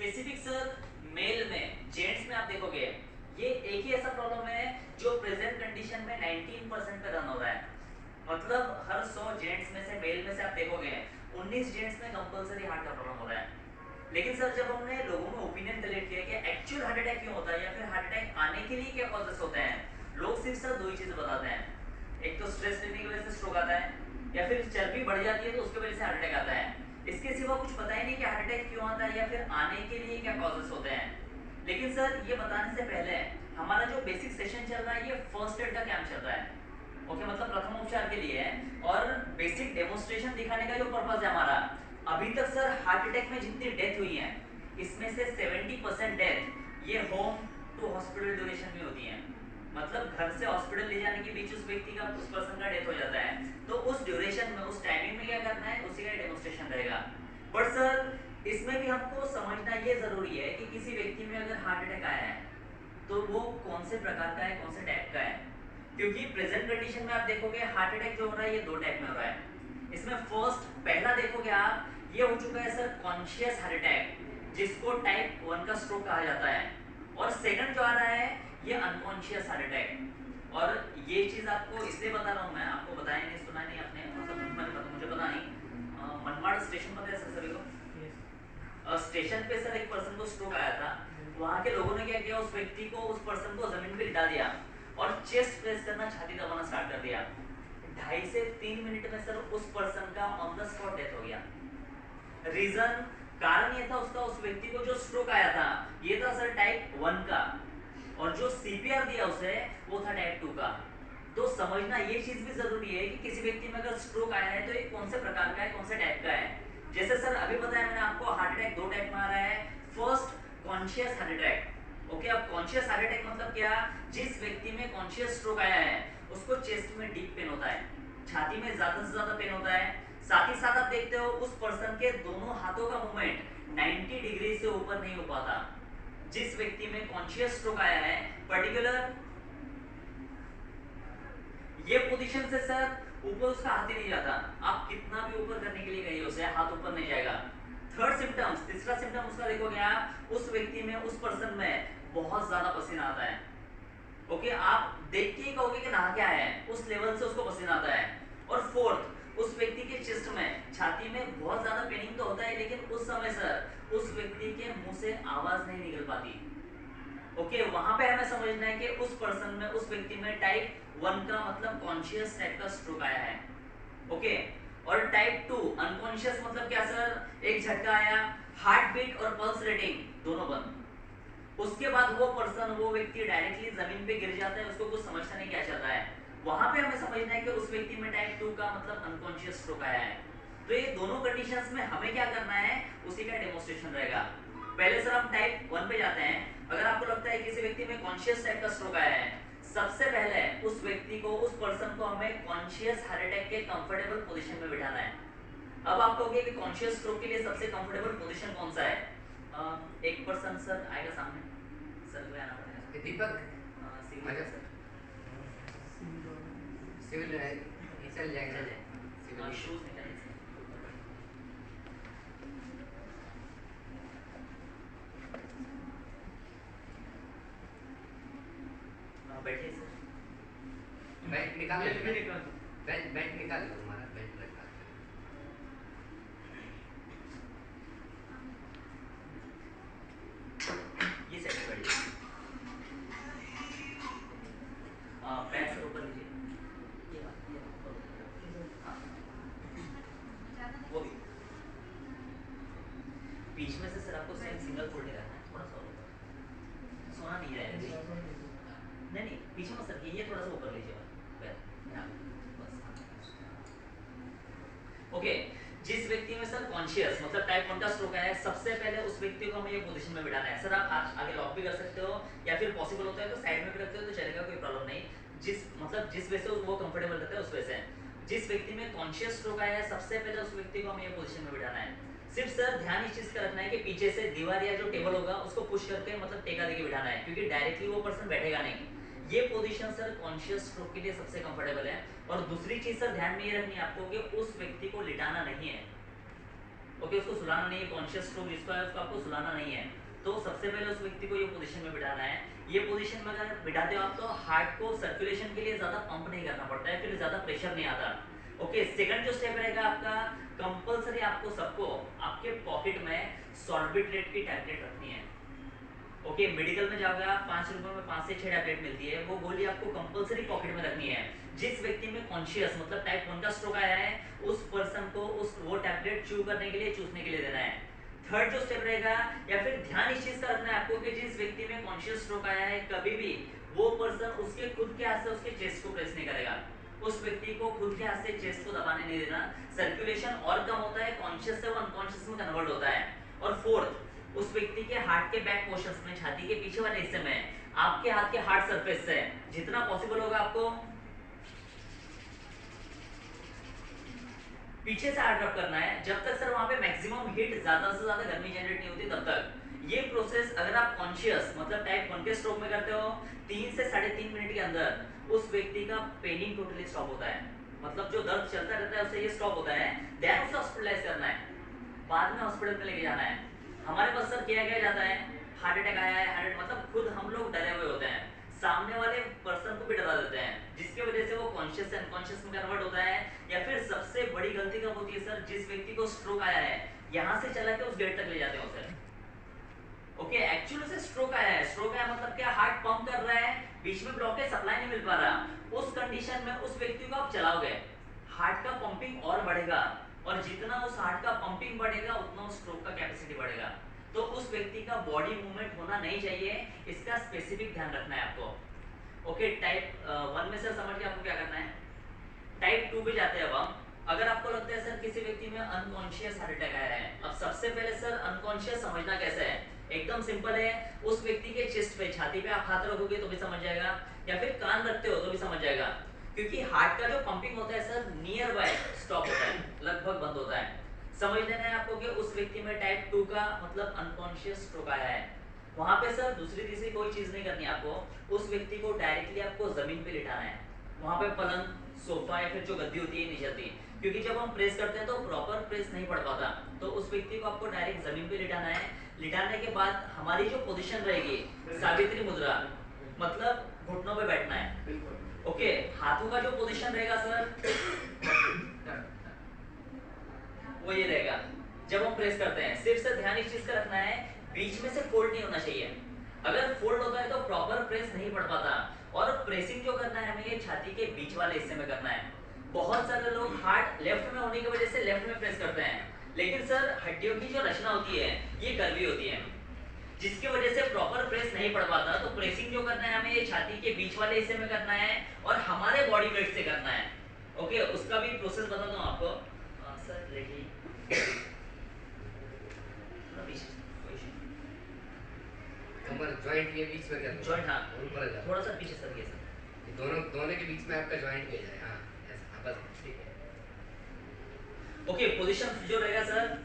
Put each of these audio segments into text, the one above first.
Specific sir mail में gents में आप देखोगे ये एक ही ऐसा प्रॉब्लम है जो प्रेजेंट कंडीशन में 19% पे रन हो रहा है। मतलब हर 100 जेंट्स में से मेल में से आप देखोगे 19 जेंट्स में कंपलसरी हार्ट का प्रॉब्लम हो रहा है। लेकिन सर जब हमने लोगों में ओपिनियन कलेक्ट किया कि एक्चुअल हार्ट अटैक क्यों होता है या फिर हार्ट अटैक आने के लिए क्या कॉजेस होते हैं, लोग सिर्फ सर दो ही चीजें बताते हैं। एक तो स्ट्रेस लेने की वजह से स्ट्रोक आता है या फिर चर्बी बढ़ जाती है तो उसकी वजह से हार्ट अटैक आता है। इसके सिवा कुछ पता ही नहीं कि हार्ट अटैक क्यों आता है या फिर आने के लिए क्या कॉजेस होते हैं। लेकिन सर ये बताने से पहले हमारा जो बेसिक सेशन चल रहा है ये फर्स्ट एड का कैंप चल रहा है। ओके, मतलब प्रथम उपचार के लिए है और बेसिक डेमोन्स्ट्रेशन दिखाने का जो पर्पस है हमारा। अभी तक सर हार्ट अटैक में जितनी डेथ हुई है इसमें से 70% डेथ ये होम टू हॉस्पिटल ड्यूरेशन में होती है। मतलब घर से हॉस्पिटल ले जाने के बीच उस व्यक्ति का उस पर्सन का डेथ हो जाता है, तो उस ड्यूरेशन में उस टाइमिंग में क्या करना है उसी का डेमोन्स्ट्रेशन रहेगा। बट सर इसमें भी हमको समझना ये जरूरी है कि किसी व्यक्ति में अगर हार्ट अटैक आया है तो वो कौन से प्रकार का है, कौन से टाइप का है। क्योंकि प्रेजेंट कंडीशन में आप देखोगे हार्ट अटैक जो हो रहा है ये दो टाइप में हो रहा है। इसमें फर्स्ट पहला देखोगे आप, ये हो चुका है सर कॉन्शियस हार्ट अटैक जिसको टाइप 1 का स्ट्रोक कहा जाता है। और सेकंड जो आ रहा है ये अनकॉन्शियस हार्ट अटैक। और ये चीज आपको इसलिए बता रहा हूँ, मैं आपको बताया नहीं, सुना नहीं आपने, मतलब मुझे पता नहीं। मनमाड़ स्टेशन पता है सर सभी को? स्टेशन पे सर एक पर्सन को स्ट्रोक आया था। वहां के लोगों ने क्या किया, उस व्यक्ति को, उस पर्सन को जमीन पे लिटा दिया और चेस्ट प्रेस करना, छाती दबाना स्टार्ट कर दिया। 2.5 से 3 मिनट में सर उस पर्सन का ऑन द स्पॉट डेथ हो गया। रीजन, कारण ये था उसका, उस व्यक्ति को जो स्ट्रोक आया था ये था सर टाइप 1 का और जो सीपीआर दिया उसे वो था टाइप 2 का। तो समझना ये चीज भी जरूरी है कि किसी व्यक्ति में अगर स्ट्रोक आया है तो ये कौन से प्रकार का है, कौन से टाइप का है। जैसे सर अभी बताया मैंने आपको हार्ट अटैक दो टाइप में आ रहा है। First conscious heart attack. Okay, अब कॉन्शियस हार्ट अटैक मतलब क्या, जिस व्यक्ति में कॉन्शियस स्ट्रोक आया है उसको चेस्ट में डीप पेन होता है, छाती में ज्यादा से ज्यादा पेन होता है। साथ ही साथ आप देखते हो उस पर्सन के दोनों हाथों का मूवमेंट 90 डिग्री से ऊपर नहीं हो पाता। जिस व्यक्ति में कॉन्शियस स्ट्रोक आया है पर्टिकुलर ये पोजीशन से सर ऊपर उसका हाथ ही नहीं जाता, आप कितना भी ऊपर करने के लिए कहिए उसे, हाथ ऊपर नहीं जाएगा। थर्ड सिम्टम्स, तीसरा सिम्टम उसका देखोगे आप, उस व्यक्ति में, उस पर्सन में बहुत ज्यादा पसीना आता है। ओके, आप देख के ही कहोगे कि नहा क्या है, उस लेवल से उसको पसीना आता है। और फोर्थ, उस व्यक्ति के चेस्ट में, छाती में बहुत ज्यादा पेनिंग तो होता है लेकिन उस समय सर उस व्यक्ति के मुंह से आवाज नहीं निकल पाती। ओके, वहां पे हमें समझना है कि उस पर्सन में, उस व्यक्ति में टाइप 1 का मतलब कॉन्शियस टाइप का स्ट्रोक आया है। ओके, और टाइप 2 अनकॉन्शियस मतलब क्या सर, एक झटका आया, हार्ट बीट और पल्स रेटिंग दोनों बंद, उसके बाद वो पर्सन, वो व्यक्ति डायरेक्टली जमीन पे गिर जाता है, उसको कुछ समझता नहीं क्या चल रहा है। वहां पे हमें समझना है कि उस व्यक्ति में टाइप 2 का मतलब अनकॉन्शियस स्ट्रोक आया है। तो ये दोनों कंडीशंस में हमें क्या करना है उसी का डेमोन्स्ट्रेशन रहेगा। पहले सर हम टाइप 1 पे जाते हैं। अगर आपको लगता है किसी व्यक्ति में कॉन्शियस टाइप का स्ट्रोक आया है, सबसे पहले उस व्यक्ति को, उस पर्सन को हमें कॉन्शियस हार्ट अटैक के कंफर्टेबल पोजीशन में बिठाना है। अब आप कहोगे कि कॉन्शियस स्ट्रोक के लिए सबसे कंफर्टेबल पोजीशन कौन सा है? एक पर्सन सर आएगा सामने, सर को आना पड़ेगा। दीपक सिविल अच्छा सर, सिविल है, ये चल जाएगा चल जाए। सिविल शूज निकालिए सर। बैठिए सर। बेल्ट निकाल बेल्ट भी लो, निकाल दो। बेल्ट निकाल लो, हमारा बेल्ट रखा ये सेट पे बैठिए। पैर सर ऊपर लीजिए, ये हाँ, वो भी बीच में से सर आपको सेम सिंगल फोल्ड ही रखना है, थोड़ा सा और ऊपर, सोना नहीं जाएगा जी। नहीं नहीं, पीछे मत सर, ये थोड़ा सा ऊपर लीजिए पैर, यहाँ बस। ओके, जिस व्यक्ति में सर कॉन्शियस मतलब टाइप 1 का स्ट्रोक है, सबसे पहले उस व्यक्ति को हमें ये पोजीशन में बिठाना है। सर आप आगे लॉक भी कर सकते हो या फिर पॉसिबल होता है तो साइड में भी रखते हो तो चलेगा, कोई प्रॉब्लम नहीं। जिस मतलब जिस वजह से वो कंफर्टेबल रहता है उस वजह से। जिस व्यक्ति में कॉन्शियस स्ट्रोक आया है सबसे पहले उस व्यक्ति को हमें ये पोजीशन में बिठाना है। सिर्फ सर ध्यान इस चीज का रखना है कि पीछे से दीवार या जो टेबल होगा उसको पुश करके मतलब टेका देके बिठाना है, क्योंकि डायरेक्टली वो पर्सन बैठेगा नहीं। ये पोजीशन सर कॉन्शियस स्ट्रोक के लिए सबसे कंफर्टेबल है। और दूसरी चीज सर ध्यान में ये रखनी है आपको कि उस व्यक्ति को लिटाना नहीं है। ओके, उसको सुलाना नहीं है, कॉन्शियस स्ट्रोक जिसका है उसको आपको सुलाना नहीं है। तो सबसे पहले उस व्यक्ति को ये पोजीशन में बिठाना है। ये पोजीशन में अगर बिठाते हो आप तो हार्ट को सर्कुलेशन के लिए ज्यादा पंप नहीं करना पड़ता है, फिर ज्यादा प्रेशर नहीं आता। ओके, सेकंड जो स्टेप रहेगा आपका, कंपलसरी आपको सबको आपके पॉकेट में सॉर्बिट्रेट की टैबलेट रखनी है। ओके, मेडिकल में जाओगे आप 5 रुपए में 5 से 6 टैबलेट मिलती है, वो गोली आपको कंपलसरी पॉकेट में रखनी है। जिस व्यक्ति में कॉन्शियस मतलब टाइप 1 का स्ट्रोक आया है उस पर्सन को उस वो टैबलेट च्यू करने के लिए, चूसने के लिए देना है। थर्ड जो स्टेप रहेगा, या फिर ध्यान इस चीज का रखना है आपको कि जिस व्यक्ति में कॉन्शियस स्ट्रोक आया है कभी भी वो पर्सन उसके खुद के हाथ से उसके चेस्ट को प्रेस नहीं करेगा। उस व्यक्ति को खुद के हाथ से चेस्ट को दबाने नहीं देना। सर्कुलेशन और कम होता है, कॉन्शियस से वो अनकॉन्शियस में कन्वर्ट होता है। और फोर्थ, उस व्यक्ति के हार्ट के बैक पोर्शंस में, छाती के पीछे वाले हिस्से में आपके हाथ के हार्ड सरफेस से जितना पॉसिबल होगा आपको पीछे से हार्ड रब करना है, जब तक सर वहां पे मैक्सिमम हीट, ज्यादा से ज्यादा गर्मी जनरेट नहीं होती तब तक। ये प्रोसेस अगर आप कॉन्शियस मतलब टाइप 1 के स्ट्रोक में करते हो 3 से 3.5 मिनट के अंदर उस व्यक्ति का पेनिंग टोटली स्टॉप होता है। मतलब जो दर्द चलता रहता है उससे ये स्टॉप होता है। देन उसे हॉस्पिटलाइज करना है, बाद में हॉस्पिटल में लेके जाना है। हमारे पास सर किया क्या जाता है, हार्ट अटैक आया है, हार्ट मतलब खुद हम लोग डरे हुए होते हैं, सामने वाले पर्सन को भी डरा देते हैं, जिसकी वजह से वो कॉन्शियस से अनकॉन्शियस में कन्वर्ट होता है। या फिर सबसे बड़ी गलती कब होती है सर, जिस व्यक्ति को स्ट्रोक आया है यहां से चला के उस गेट तक ले जाते हैं उसे। ओके, एक्चुअली से स्ट्रोक आया है, स्ट्रोक आया मतलब क्या, हार्ट पंप कर रहा है, बीच में ब्लॉकेज, सप्लाई नहीं मिल पा रहा। उस कंडीशन में उस व्यक्ति को आप चलाओगे, हार्ट का पंपिंग और बढ़ेगा, और जितना उस हार्ट का पंपिंग बढ़ेगा उतना उस स्ट्रोक का कैपेसिटी बढ़ेगा। तो उस व्यक्ति का बॉडी मूवमेंट होना नहीं चाहिए, इसका स्पेसिफिक ध्यान रखना है आपको। ओके, टाइप 1 में सर समझ के आपको क्या करना है। टाइप 2 पे जाते हैं अब हम। अगर आपको लगता है सर किसी व्यक्ति में अनकॉन्शियस हार्ट अटैक आया है, अब सबसे पहले सर अनकॉन्शियस समझना कैसे है, एकदम सिंपल है। उस व्यक्ति के चेस्ट पे, छाती पे आप हाथ रखोगे तो भी समझ जाएगा, या फिर कान रखते हो तो भी समझ जाएगा, क्योंकि हार्ट का जो पंपिंग होता है सर नियर बाय स्टॉप होता है, लगभग बंद होता है। समझ लेना है आपको कि उस व्यक्ति में टाइप 2 का मतलब अनकॉन्शियस स्ट्रोक आया है। वहां पे सर दूसरी तीसरी कोई चीज नहीं करनी आपको, उस व्यक्ति को डायरेक्टली आपको जमीन पे लिटाना है। वहां पे पलंग, सोफा या फिर जो गद्दी होती है नहीं चलती, क्योंकि जब हम प्रेस करते हैं तो प्रॉपर प्रेस नहीं पड़ पाता। तो उस व्यक्ति को आपको डायरेक्ट जमीन पे लिटाना है। लिटाने के बाद हमारी जो पोजीशन रहेगी सावित्री मुद्रा, मतलब घुटनों पे बैठना है। ओके, हाथों का जो पोजीशन रहेगा सर वो ये रहेगा। जब हम प्रेस करते हैं सिर्फ से ध्यान इस चीज का रखना है, बीच में से फोल्ड नहीं होना चाहिए। अगर फोल्ड होता है तो प्रॉपर प्रेस नहीं पड़ पाता। और प्रेसिंग जो करना है हमें ये छाती के बीच वाले हिस्से में करना है। बहुत सारे लोग हार्ट लेफ्ट में होने की वजह से लेफ्ट में प्रेस करते हैं, लेकिन सर हड्डियों की जो रचना होती है ये कर्वी होती है, जिसकी वजह से प्रॉपर प्रेस नहीं पड़ पाता। तो प्रेसिंग जो करना है हमें ये छाती के बीच वाले हिस्से में करना है और हमारे बॉडी वेट से करना है। ओके, उसका भी प्रोसेस बताता हूँ आपको। सर लेडी कमर जॉइंट के बीच में क्या, जॉइंट, हाँ ऊपर जा, थोड़ा सा पीछे सर ये सर, दोनों दोनों के बीच में आपका जॉइंट भी जाए। हाँ ऐसा, हाँ बस ठीक है। ओके, पोजीशन जो रहेगा सर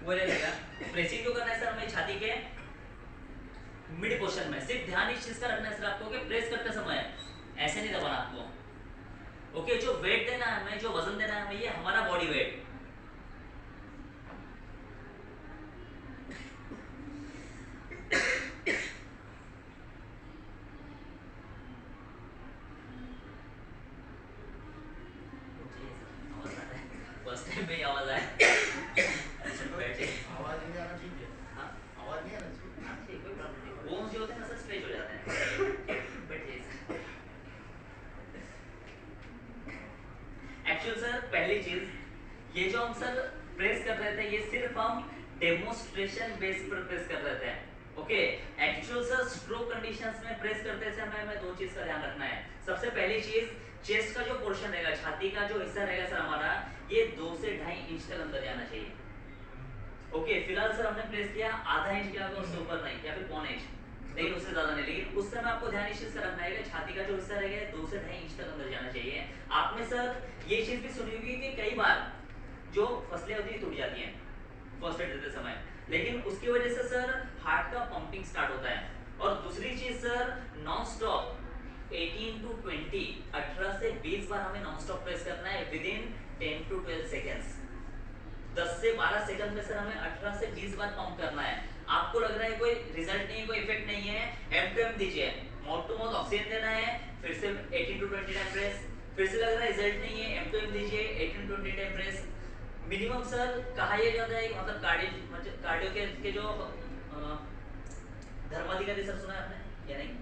वो रहेगा। प्रेसिंग जो करना है सर हमें छाती के मिड पोर्शन में, सिर्फ ध्यान इस चीज का रखना है सर आपको कि प्रेस करते समय ऐसे नहीं दबाना आपको। ओके, जो वेट देना है हमें, जो वजन देना है हमें, ये हमारा बॉडी वेट। फर्स्ट टाइम में आवाज आया। बैठे, आवाज नहीं आना चाहिए। हाँ आवाज नहीं आना चाहिए। हाँ ठीक, कोई प्रॉब्लम नहीं। वो जो होते हैं ना सर स्ट्रेच हो जाते हैं। बैठिए। एक्चुअल सर पहली चीज, ये जो हम सर प्रेस कर रहे थे ये सिर्फ हम डेमोन्स्ट्रेशन बेस पर प्रेस कर रहे थे। Okay, actual sir stroke conditions में प्रेस करते समय हमें दो चीज का ध्यान रखना है। सबसे पहली चीज, चेस्ट का जो पोर्शन रहेगा, छाती का जो हिस्सा रहेगा सर हमारा, ये 2 से 2.5 इंच तक अंदर जाना चाहिए। ओके, फिलहाल सर हमने प्रेस किया आधा इंच किया, उससे ऊपर नहीं, या फिर पौने इंच, लेकिन उससे ज्यादा नहीं। लेकिन उस समय आपको ध्यान इस चीज का रखना है कि छाती का जो हिस्सा रहेगा 2 से 2.5 इंच तक अंदर जाना चाहिए। आपने सर ये चीज भी सुनी होगी कि कई बार जो फसलें होती है टूट जाती हैं फर्स्ट एड देते समय, लेकिन उसकी वजह से सर हार्ट का पंपिंग स्टार्ट होता है। और दूसरी चीज सर, नॉन स्टॉप 18 to 20, 18 से 20 बार हमें नॉन स्टॉप प्रेस करना है विद इन 10 to 12 सेकेंड्स। 10 से 12 सेकंड में सर हमें 18 से 20 बार पंप करना है। आपको लग रहा है कोई रिजल्ट नहीं है, कोई इफेक्ट नहीं है, एम टू एम दीजिए, माउथ टू माउथ ऑक्सीजन देना है, फिर से 18 टू 20 टाइम प्रेस, फिर से लग रहा है रिजल्ट नहीं है, एम टू एम दीजिए, 18 to 20 time press. Minimum sir कहा यह जाता है मतलब कार्डियो के जो धर्माधिकारी सर सुना है आपने या नहीं,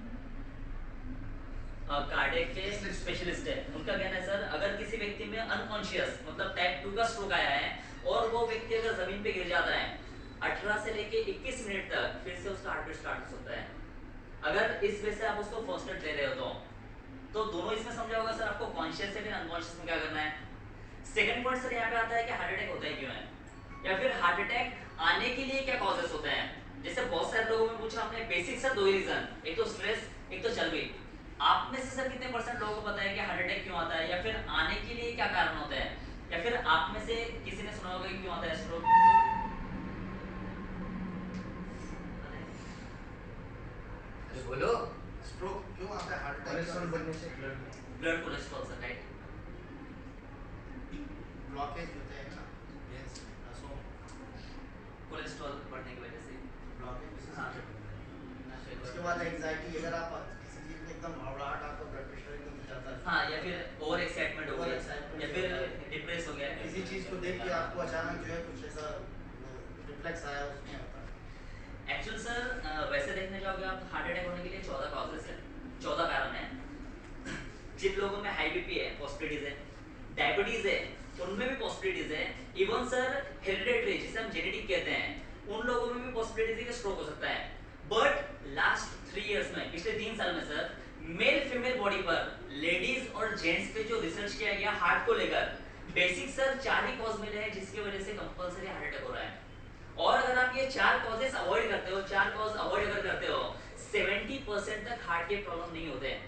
कार्डियक के स्पेशलिस्ट है, उनका कहना है सर अगर किसी व्यक्ति में अनकॉन्शियस मतलब टाइप 2 का स्ट्रोक आया है और वो व्यक्ति अगर जमीन पे गिर जाता है 18 से लेके 21 मिनट तक फिर से उसका हार्ट बीट स्टार्ट होता है। अगर इस वजह से आप उसको फर्स्ट एड दे रहे हो तो दोनों इसमें समझा होगा सर आपको कॉन्शियस से फिर अनकॉन्शियस में क्या करना है। सेकंड पॉइंट सर यहाँ पे आता है कि हार्ट अटैक होता है क्यों है, या फिर हार्ट अटैक आने के लिए क्या कॉजेस होते हैं। जैसे बहुत सारे लोगों में पूछा हमने, बेसिक सर दो ही रीजन, एक तो स्ट्रेस, एक तो चर्बी। आप में से सर कितने परसेंट लोगों को पता है कि हार्ट अटैक क्यों आता है, या फिर आने के लिए क्या कारण होता है, या फिर आप में से किसी ने सुना होगा कि क्यों आता है स्ट्रोक। अरे बोलो। स्ट्रोक क्यों आता है, हार्ट कोलेस्ट्रॉल अटैक बढ़ने से blood cholesterol sir, right. Blockage होते हैं ना वेंस में, नसों में, कोलेस्ट्रॉल बढ़ने की वजह से ब्लॉकेज। हाँ। उसके बाद एंजाइटी, अगर आप किसी चीज में एकदम घबराहट, आपका ब्लड प्रेशर एकदम जाता है, हाँ, या फिर ओवर एक्साइटमेंट हो Over गया, excitement या फिर डिप्रेस हो गया, किसी चीज को देख के आपको अचानक जो है कुछ ऐसा रिफ्लेक्स आया, उसमें होता है। एक्चुअल सर वैसे देखने जाओगे आप हार्ट अटैक होने के लिए 14 कॉजेस है, 14 कारण है। जिन लोगों में हाई बीपी है पॉसिबिलिटीज है, डायबिटीज है उनमें भी पॉसिबिलिटीज है, इवन सर हेरिडिटरी जिसे हम जेनेटिक कहते हैं उन लोगों में भी पॉसिबिलिटीज है कि स्ट्रोक हो सकता है। बट लास्ट 3 इयर्स में, पिछले 3 साल में सर मेल फीमेल बॉडी पर लेडीज और जेंट्स पे जो रिसर्च किया गया हार्ट को लेकर, बेसिक सर 4 ही कॉज मिले हैं जिसकी वजह से कंपलसरी हार्ट अटैक हो रहा है। और अगर आप ये 4 कॉजेस अवॉइड करते हो, 4 कॉज अवॉइड अगर करते हो 70% तक हार्ट के प्रॉब्लम नहीं होते हैं।